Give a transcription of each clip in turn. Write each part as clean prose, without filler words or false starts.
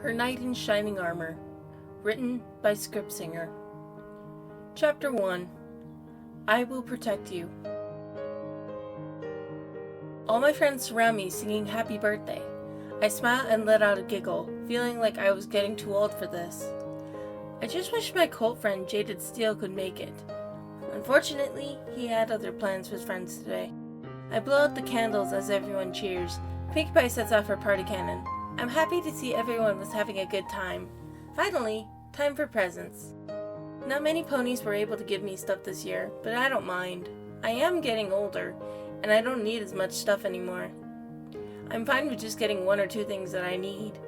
Her Knight in Shining Armor. Written by Script Singer. Chapter 1. I Will Protect You. All my friends surround me singing happy birthday. I smile and let out a giggle, feeling like I was getting too old for this. I just wish my cult friend Jaded Steel could make it. Unfortunately, he had other plans with friends today. I blow out the candles as everyone cheers. Pinkie Pie sets off her party cannon. I'm happy to see everyone was having a good time. Finally, time for presents. Not many ponies were able to give me stuff this year, but I don't mind. I am getting older, and I don't need as much stuff anymore. I'm fine with just getting one or two things that I need.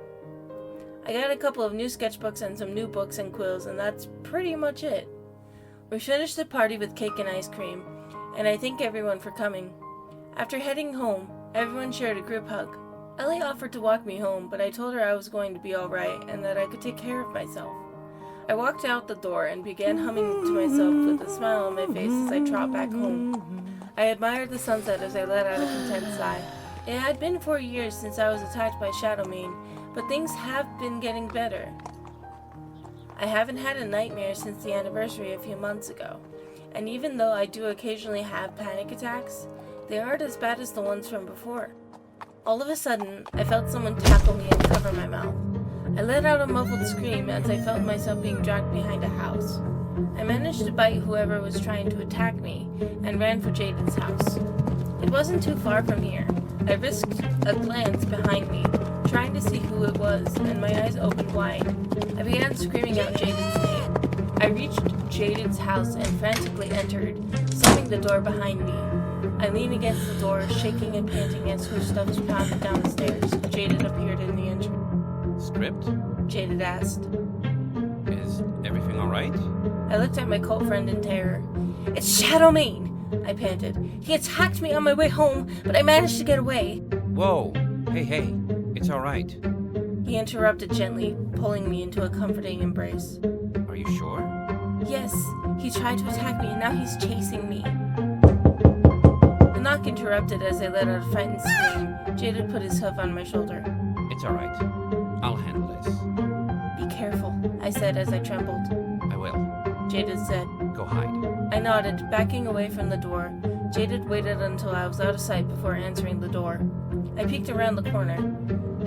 I got a couple of new sketchbooks and some new books and quills, and that's pretty much it. We finished the party with cake and ice cream, and I thank everyone for coming. After heading home, everyone shared a group hug. Ellie offered to walk me home, but I told her I was going to be alright and that I could take care of myself. I walked out the door and began humming to myself with a smile on my face as I trot back home. I admired the sunset as I let out a content sigh. It had been 4 years since I was attacked by Shadowmane, but things have been getting better. I haven't had a nightmare since the anniversary a few months ago, and even though I do occasionally have panic attacks, they aren't as bad as the ones from before. All of a sudden, I felt someone tackle me and cover my mouth. I let out a muffled scream as I felt myself being dragged behind a house. I managed to bite whoever was trying to attack me and ran for Jaded's house. It wasn't too far from here. I risked a glance behind me, trying to see who it was, and my eyes opened wide. I began screaming out Jaded's name. I reached Jaded's house and frantically entered, slamming the door behind me. I leaned against the door, shaking and panting as her steps pounded down the stairs. Jaded appeared in the entrance. Script? Jaded asked. Is everything alright? I looked at my cult friend in terror. It's Shadowmane! I panted. He attacked me on my way home, but I managed to get away. Whoa! Hey, it's alright. He interrupted gently, pulling me into a comforting embrace. Are you sure? Yes, he tried to attack me and now he's chasing me. The knock interrupted as I let out a frightened scream. Jaded put his hoof on my shoulder. It's alright. I'll handle this. Be careful, I said as I trembled. I will. Jaded said. Go hide. I nodded, backing away from the door. Jaded waited until I was out of sight before answering the door. I peeked around the corner.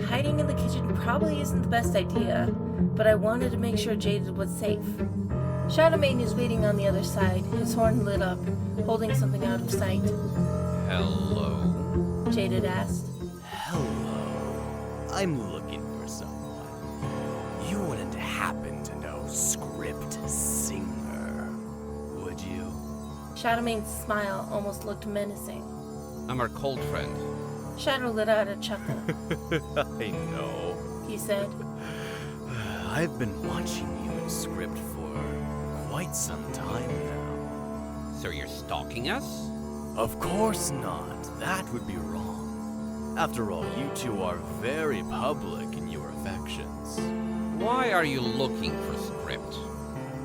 Hiding in the kitchen probably isn't the best idea, but I wanted to make sure Jaded was safe. Shadowmane is waiting on the other side, his horn lit up, holding something out of sight. Hello? Jaded asked. Hello. I'm looking for someone. You wouldn't happen to know Script Singer, would you? Shadowmane's smile almost looked menacing. I'm our cold friend. Shadow let out a chuckle. I know. He said. I've been watching you and Script for quite some time now. So you're stalking us? Of course not. That would be wrong. After all, you two are very public in your affections. Why are you looking for Script?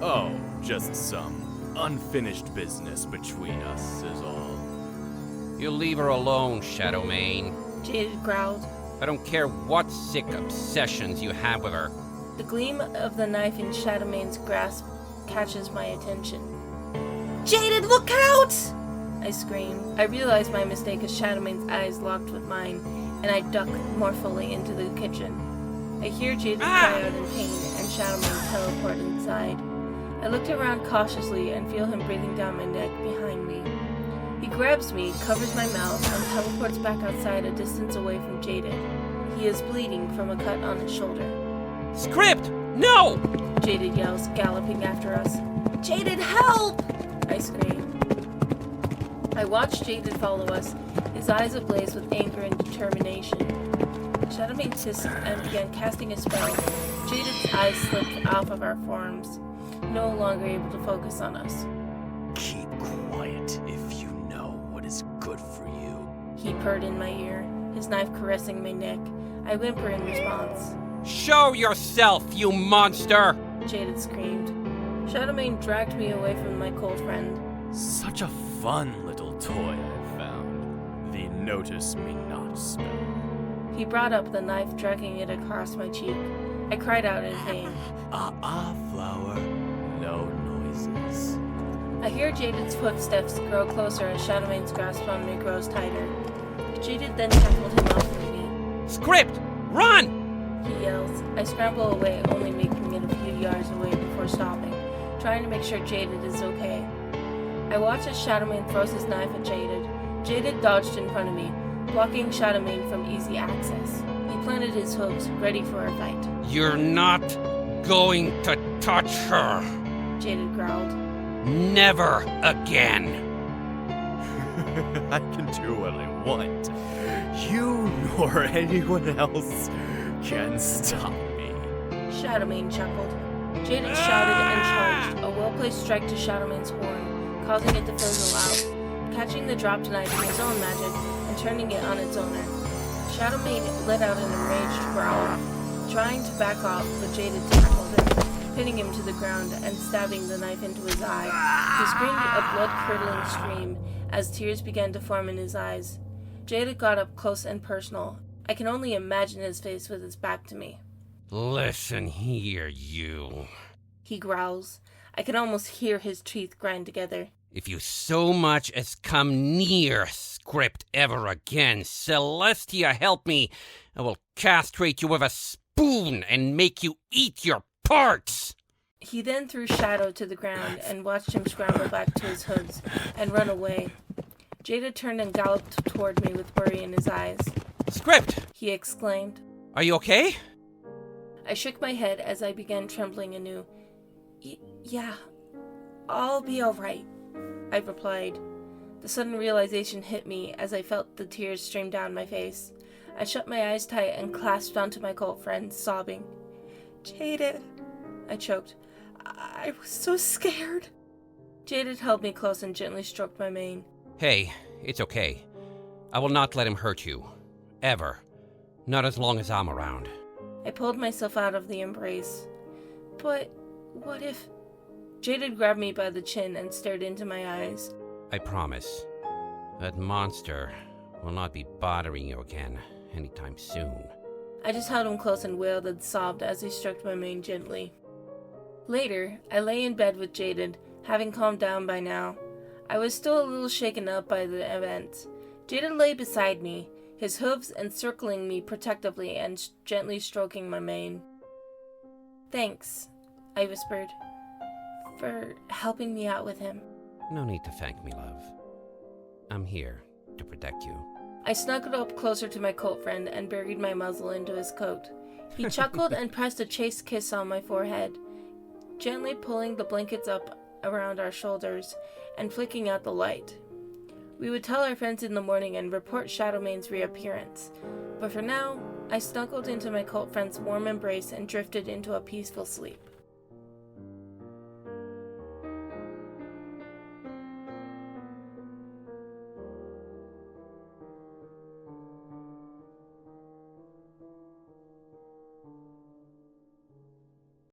Oh, just some unfinished business between us is all. You leave her alone, Shadowmane. Jaded growled. I don't care what sick obsessions you have with her. The gleam of the knife in Shadowmane's grasp catches my attention. Jaded, look out! I scream. I realize my mistake as Shadowmane's eyes locked with mine, and I duck more fully into the kitchen. I hear Jaded cry out in pain, and Shadowmane teleport inside. I looked around cautiously and feel him breathing down my neck behind me. He grabs me, covers my mouth, and teleports back outside a distance away from Jaded. He is bleeding from a cut on his shoulder. Script! No! Jaded yells, galloping after us. Jaded, help! I scream. I watch Jaded follow us, his eyes ablaze with anger and determination. Shadowmane hissed and began casting a spell. Jaded's eyes slipped off of our forms, no longer able to focus on us. Keep quiet if you know what is good for you. He purred in my ear, his knife caressing my neck. I whimper in response. Show yourself, you monster! Jaded screamed. Shadowmane dragged me away from my cold friend. Such a fun little toy I found. The notice me not spell. He brought up the knife, dragging it across my cheek. I cried out in pain. Flower. No noises. I hear Jaded's footsteps grow closer as Shadowmane's grasp on me grows tighter. Jaded then tackled him off from me. Script! Run! He yells. I scramble away, only making it a few yards away before stopping, trying to make sure Jaded is okay. I watch as Shadowmane throws his knife at Jaded. Jaded dodged in front of me, blocking Shadowmane from easy access. He planted his hooves, ready for a fight. You're not going to touch her. Jaded growled. Never again. I can do what I want. You nor anyone else can stop me. Shadowmane chuckled. Jaded shouted and charged, a well-placed strike to Shadowmane's horn, causing it to fizzle out, catching the dropped knife in his own magic and turning it on its owner. Shadowmane let out an enraged growl, trying to back off, but Jaded tackled him, pinning him to the ground and stabbing the knife into his eye. He screamed a blood-curdling scream as tears began to form in his eyes. Jaded got up close and personal. I can only imagine his face with his back to me. Listen here, you. He growls. I can almost hear his teeth grind together. If you so much as come near Script ever again, Celestia, help me. I will castrate you with a spoon and make you eat your parts. He then threw Shadow to the ground and watched him scramble back to his hoods and run away. Jaded turned and galloped toward me with worry in his eyes. Script! He exclaimed. Are you okay? I shook my head as I began trembling anew. Yeah, I'll be all right, I replied. The sudden realization hit me as I felt the tears stream down my face. I shut my eyes tight and clasped onto my cult friend, sobbing. Jaded, I choked. I was so scared. Jaded held me close and gently stroked my mane. Hey, it's okay. I will not let him hurt you. Ever. Not as long as I'm around. I pulled myself out of the embrace. But what if... Jaded grabbed me by the chin and stared into my eyes. I promise. That monster will not be bothering you again anytime soon. I just held him close and wailed and sobbed as he stroked my mane gently. Later, I lay in bed with Jaded, having calmed down by now. I was still a little shaken up by the event. Jaded lay beside me, his hooves encircling me protectively and gently stroking my mane. Thanks, I whispered, for helping me out with him. No need to thank me, love. I'm here to protect you. I snuggled up closer to my cult friend and buried my muzzle into his coat. He chuckled and pressed a chaste kiss on my forehead, gently pulling the blankets up around our shoulders and flicking out the light. We would tell our friends in the morning and report Shadowmane's reappearance, but for now, I snuggled into my cult friend's warm embrace and drifted into a peaceful sleep.